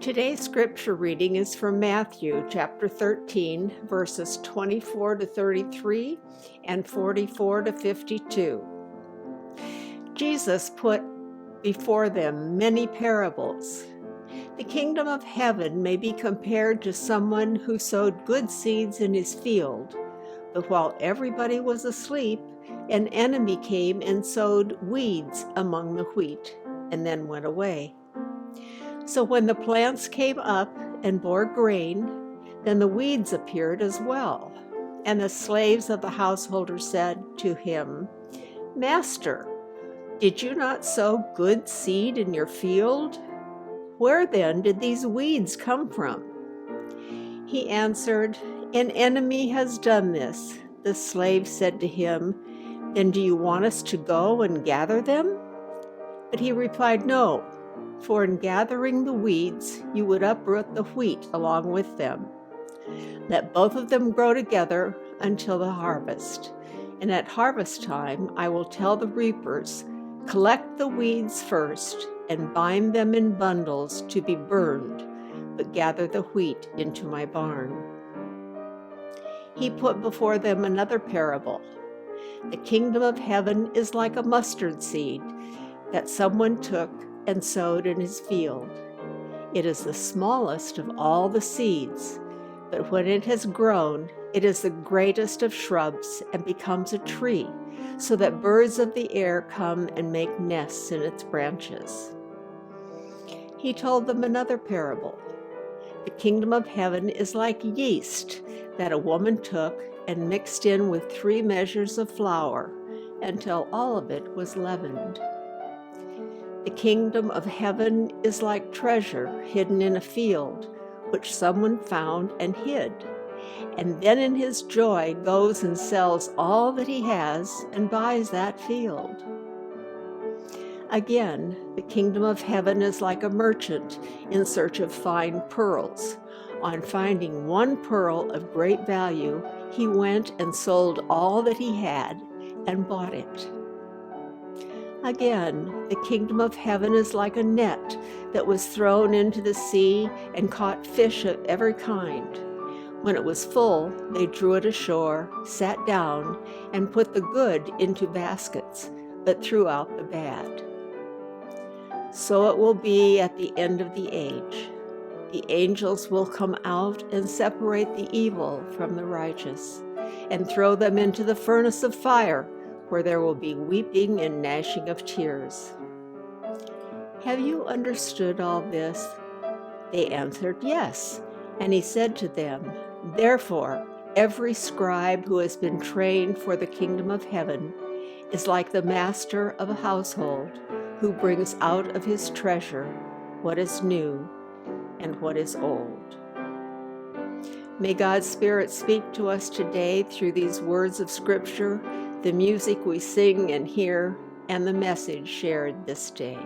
Today's scripture reading is from Matthew chapter 13, verses 24 to 33 and 44 to 52. Jesus put before them many parables. The kingdom of heaven may be compared to someone who sowed good seeds in his field, but while everybody was asleep, an enemy came and sowed weeds among the wheat, and then went away. So when the plants came up and bore grain, then the weeds appeared as well. And the slaves of the householder said to him, "Master, did you not sow good seed in your field? Where then did these weeds come from?" He answered, "An enemy has done this." The slave said to him, "Then do you want us to go and gather them?" But he replied, "No. For in gathering the weeds, you would uproot the wheat along with them. Let both of them grow together until the harvest. And at harvest time, I will tell the reapers, collect the weeds first and bind them in bundles to be burned, but gather the wheat into my barn." He put before them another parable. The kingdom of heaven is like a mustard seed that someone took and sowed in his field. It is the smallest of all the seeds, but when it has grown, it is the greatest of shrubs and becomes a tree, so that birds of the air come and make nests in its branches. He told them another parable. The kingdom of heaven is like yeast that a woman took and mixed in with 3 measures of flour until all of it was leavened. The kingdom of heaven is like treasure hidden in a field, which someone found and hid, and then in his joy goes and sells all that he has and buys that field. Again, the kingdom of heaven is like a merchant in search of fine pearls. On finding one pearl of great value, he went and sold all that he had and bought it. Again, the kingdom of heaven is like a net that was thrown into the sea and caught fish of every kind. When it was full, they drew it ashore, sat down, and put the good into baskets, but threw out the bad. So it will be at the end of the age. The angels will come out and separate the evil from the righteous, and throw them into the furnace of fire, where there will be weeping and gnashing of tears. "Have you understood all this?" They answered, "Yes." And he said to them, "Therefore, every scribe who has been trained for the kingdom of heaven is like the master of a household, who brings out of his treasure what is new and what is old." May God's Spirit speak to us today through these words of Scripture, the music we sing and hear, and the message shared this day.